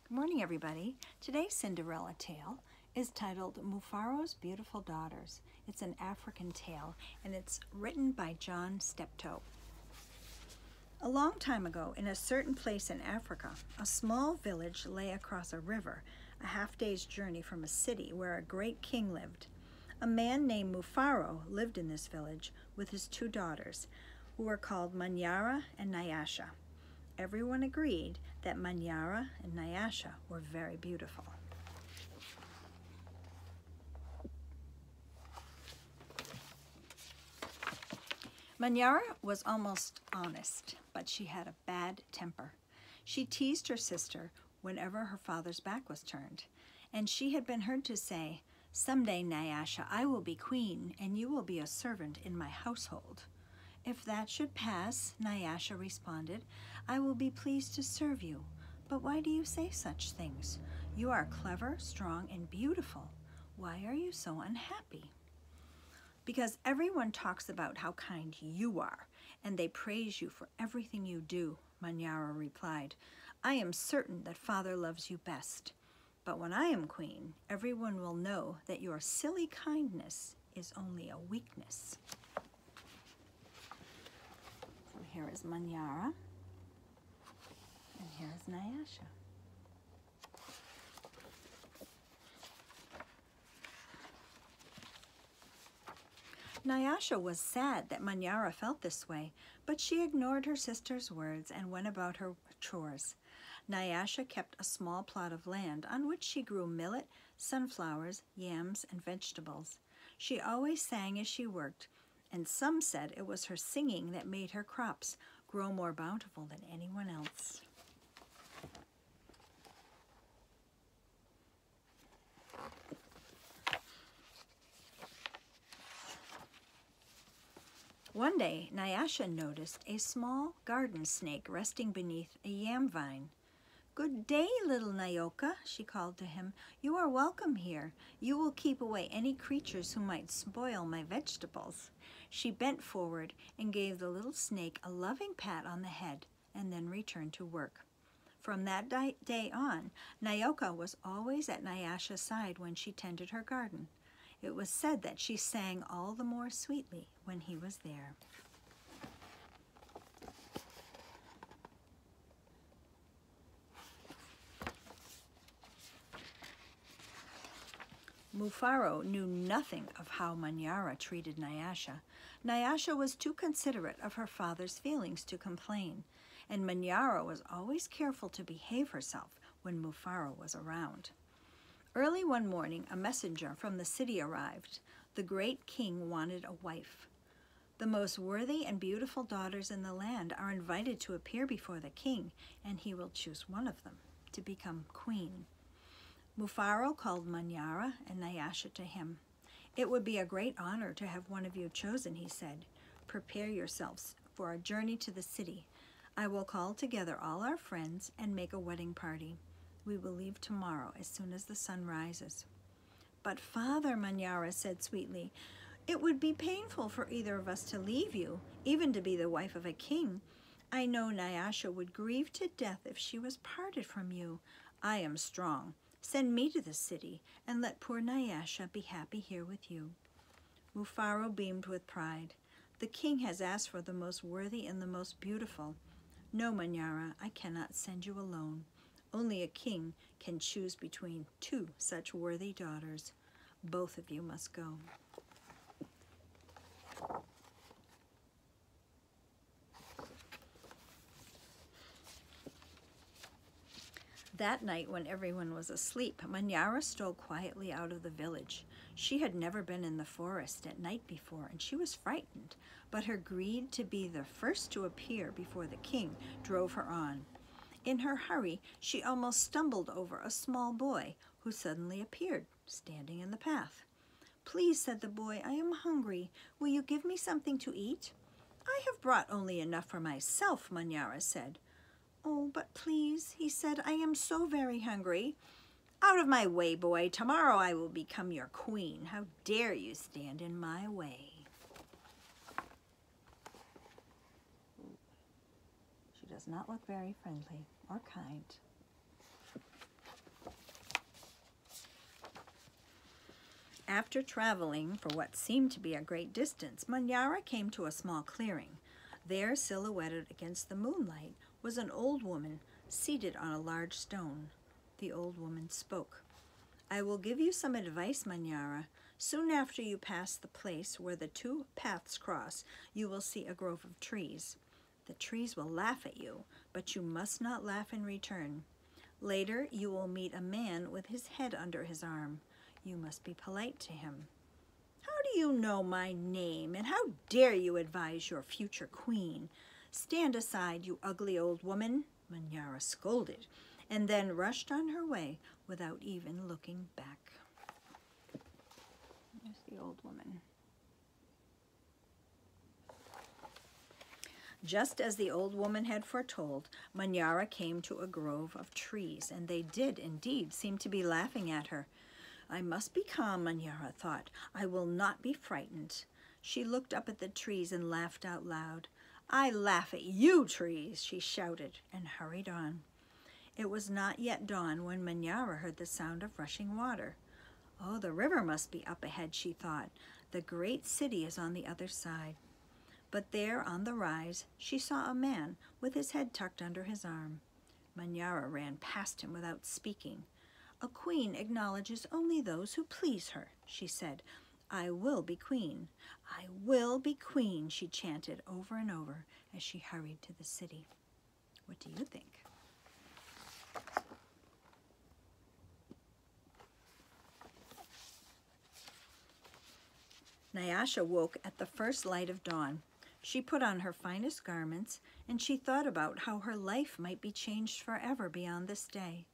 Good morning, everybody. Today's Cinderella tale is titled Mufaro's Beautiful Daughters. It's an African tale, and it's written by Steptoe. A long time ago, in a certain place in Africa, a small village lay across a river, a half-day's journey from a city where a great king lived. A man named Mufaro lived in this village with his two daughters, who were called Manyara and Nyasha. Everyone agreed that Manyara and Nyasha were very beautiful. Manyara was almost honest, but she had a bad temper. She teased her sister whenever her father's back was turned, and she had been heard to say, "Someday, Nyasha, I will be queen, and you will be a servant in my household." "If that should pass," Nyasha responded, "I will be pleased to serve you. But why do you say such things? You are clever, strong, and beautiful. Why are you so unhappy?" "Because everyone talks about how kind you are, and they praise you for everything you do," Manyara replied. "I am certain that Father loves you best. But when I am queen, everyone will know that your silly kindness is only a weakness." So here is Manyara, and here is Nyasha. Nyasha was sad that Manyara felt this way, but she ignored her sister's words and went about her chores. Nyasha kept a small plot of land on which she grew millet, sunflowers, yams, and vegetables. She always sang as she worked, and some said it was her singing that made her crops grow more bountiful than anyone else. One day, Nyasha noticed a small garden snake resting beneath a yam vine. "Good day, little Nyoka," she called to him. "You are welcome here. You will keep away any creatures who might spoil my vegetables." She bent forward and gave the little snake a loving pat on the head and then returned to work. From that day on, Nyoka was always at Nyasha's side when she tended her garden. It was said that she sang all the more sweetly when he was there. Mufaro knew nothing of how Manyara treated Nyasha. Nyasha was too considerate of her father's feelings to complain, and Manyara was always careful to behave herself when Mufaro was around. Early one morning, a messenger from the city arrived. The great king wanted a wife. The most worthy and beautiful daughters in the land are invited to appear before the king, and he will choose one of them to become queen. Mufaro called Manyara and Nyasha to him. "It would be a great honor to have one of you chosen," he said. "Prepare yourselves for a journey to the city. I will call together all our friends and make a wedding party. We will leave tomorrow as soon as the sun rises." "But father," Manyara said sweetly, "it would be painful for either of us to leave you, even to be the wife of a king. I know Nyasha would grieve to death if she was parted from you. I am strong. Send me to the city, and let poor Nyasha be happy here with you." Mufaro beamed with pride. "The king has asked for the most worthy and the most beautiful. No, Manyara, I cannot send you alone. Only a king can choose between two such worthy daughters. Both of you must go." That night, when everyone was asleep, Manyara stole quietly out of the village. She had never been in the forest at night before, and she was frightened, but her greed to be the first to appear before the king drove her on. In her hurry, she almost stumbled over a small boy who suddenly appeared, standing in the path. "Please," said the boy, "I am hungry. Will you give me something to eat?" "I have brought only enough for myself," Manyara said. "Oh, but please," he said, "I am so very hungry." "Out of my way, boy. Tomorrow I will become your queen. How dare you stand in my way?" She does not look very friendly or kind. After traveling for what seemed to be a great distance, Manyara came to a small clearing. There, silhouetted against the moonlight, was an old woman seated on a large stone. The old woman spoke. "I will give you some advice, Manyara. Soon after you pass the place where the two paths cross, you will see a grove of trees. The trees will laugh at you, but you must not laugh in return. Later, you will meet a man with his head under his arm. You must be polite to him." "How do you know my name, and how dare you advise your future queen? Stand aside, you ugly old woman," Manyara scolded, and then rushed on her way without even looking back. There's the old woman. Just as the old woman had foretold, Manyara came to a grove of trees, and they did indeed seem to be laughing at her. "I must be calm," Manyara thought. "I will not be frightened." She looked up at the trees and laughed out loud. "I laugh at you, trees," she shouted, and hurried on. It was not yet dawn when Manyara heard the sound of rushing water. "Oh, the river must be up ahead," she thought. "The great city is on the other side." But there on the rise she saw a man with his head tucked under his arm. Manyara ran past him without speaking. "A queen acknowledges only those who please her," she said. "I will be queen. I will be queen," she chanted over and over as she hurried to the city. What do you think? Nyasha woke at the first light of dawn. She put on her finest garments, and she thought about how her life might be changed forever beyond this day.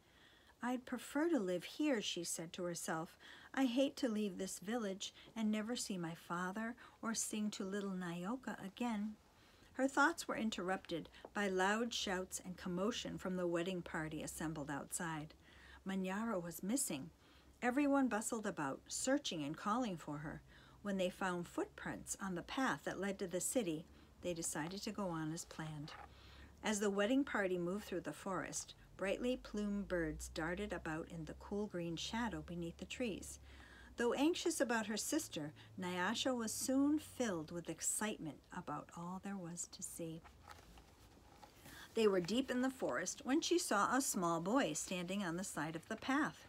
"I'd prefer to live here," she said to herself. "I hate to leave this village and never see my father or sing to little Nyoka again." Her thoughts were interrupted by loud shouts and commotion from the wedding party assembled outside. Manyara was missing. Everyone bustled about, searching and calling for her. When they found footprints on the path that led to the city, they decided to go on as planned. As the wedding party moved through the forest, brightly plumed birds darted about in the cool green shadow beneath the trees. Though anxious about her sister, Nyasha was soon filled with excitement about all there was to see. They were deep in the forest when she saw a small boy standing on the side of the path.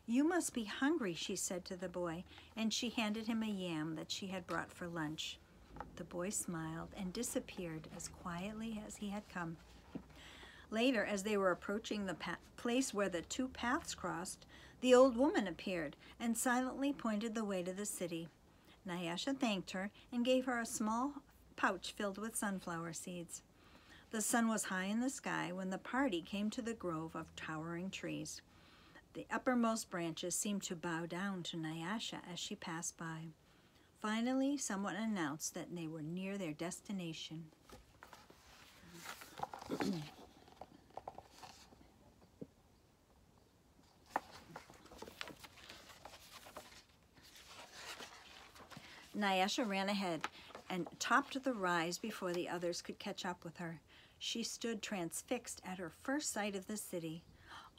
"You must be hungry," she said to the boy, and she handed him a yam that she had brought for lunch. The boy smiled and disappeared as quietly as he had come. Later, as they were approaching the place where the two paths crossed, the old woman appeared and silently pointed the way to the city. Nyasha thanked her and gave her a small pouch filled with sunflower seeds. The sun was high in the sky when the party came to the grove of towering trees. The uppermost branches seemed to bow down to Nyasha as she passed by. Finally, someone announced that they were near their destination. Nyasha ran ahead and topped the rise before the others could catch up with her. She stood transfixed at her first sight of the city.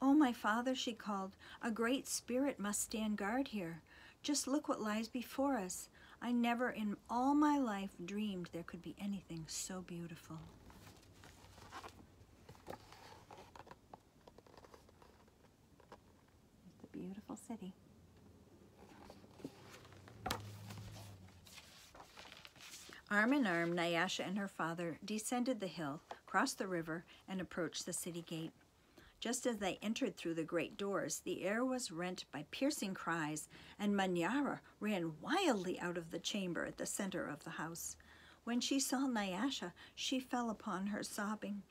"Oh, my father," she called, "a great spirit must stand guard here. Just look what lies before us. I never in all my life dreamed there could be anything so beautiful." It's a beautiful city. Arm in arm, Nyasha and her father descended the hill, crossed the river, and approached the city gate. Just as they entered through the great doors, the air was rent by piercing cries, and Manyara ran wildly out of the chamber at the center of the house. When she saw Nyasha, she fell upon her, sobbing.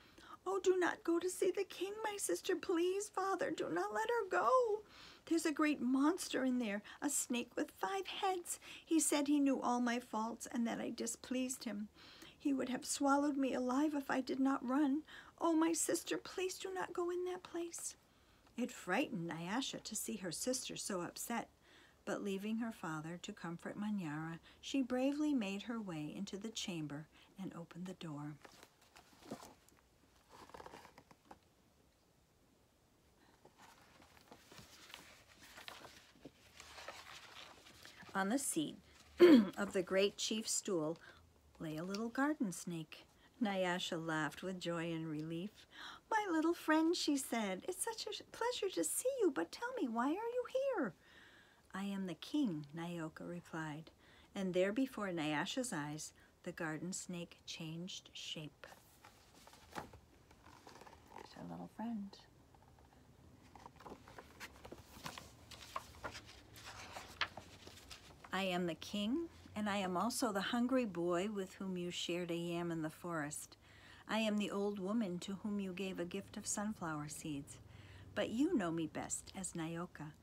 "Oh, do not go to see the king, my sister. Please, father, do not let her go. There's a great monster in there, a snake with 5 heads. He said he knew all my faults and that I displeased him. He would have swallowed me alive if I did not run. Oh, my sister, please do not go in that place." It frightened Nyasha to see her sister so upset, but leaving her father to comfort Manyara, she bravely made her way into the chamber and opened the door. On the seat of the great chief's stool lay a little garden snake. Nyasha laughed with joy and relief. "My little friend," she said, "it's such a pleasure to see you, but tell me, why are you here?" "I am the king," Nyoka replied, and there before Nyasha's eyes, the garden snake changed shape. There's our little friend. "I am the king, and I am also the hungry boy with whom you shared a yam in the forest. I am the old woman to whom you gave a gift of sunflower seeds. But you know me best as Nyoka.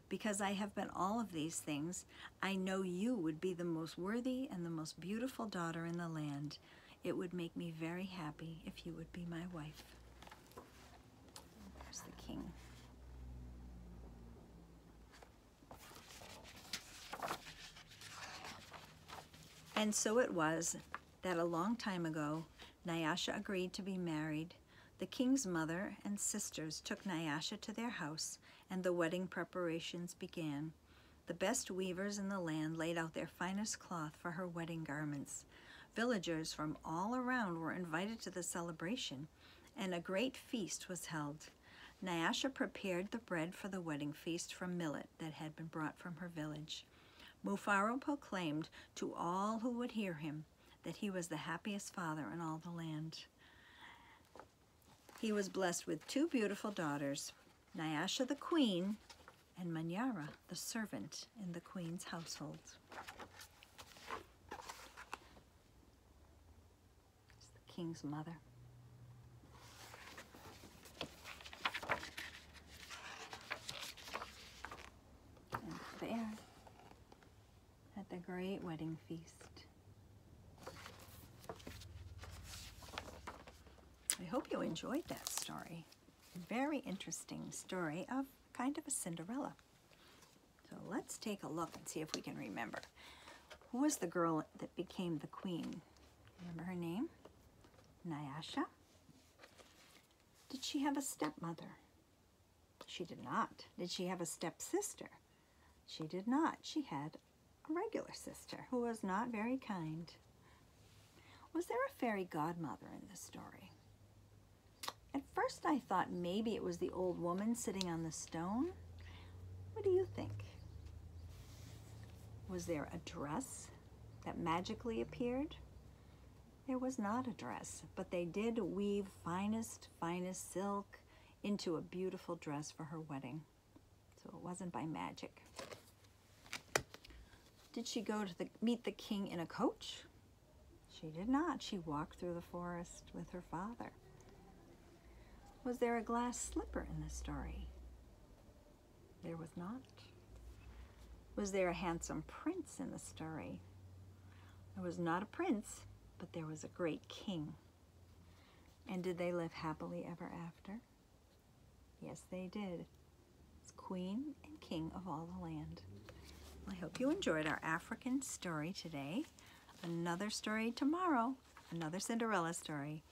Because I have been all of these things, I know you would be the most worthy and the most beautiful daughter in the land. It would make me very happy if you would be my wife." There's the king. And so it was that a long time ago, Nyasha agreed to be married. The king's mother and sisters took Nyasha to their house, and the wedding preparations began. The best weavers in the land laid out their finest cloth for her wedding garments. Villagers from all around were invited to the celebration, and a great feast was held. Nyasha prepared the bread for the wedding feast from millet that had been brought from her village. Mufaro proclaimed to all who would hear him that he was the happiest father in all the land. He was blessed with 2 beautiful daughters, Nyasha the queen and Manyara the servant in the queen's household. It's the king's mother. And there, at the great wedding feast. I hope you enjoyed that story. Very interesting story of kind of a Cinderella. So let's take a look and see if we can remember. Who was the girl that became the queen? Remember her name? Nyasha. Did she have a stepmother? She did not. Did she have a stepsister? She did not. She had a regular sister who was not very kind. Was there a fairy godmother in this story? At first I thought maybe it was the old woman sitting on the stone. What do you think? Was there a dress that magically appeared? There was not a dress, but they did weave finest silk into a beautiful dress for her wedding. So it wasn't by magic. Did she go to meet the king in a coach? She did not. She walked through the forest with her father. Was there a glass slipper in the story? There was not. Was there a handsome prince in the story? There was not a prince, but there was a great king. And did they live happily ever after? Yes, they did. It's queen and king of all the land. I hope you enjoyed our African story today. Another story tomorrow, another Cinderella story.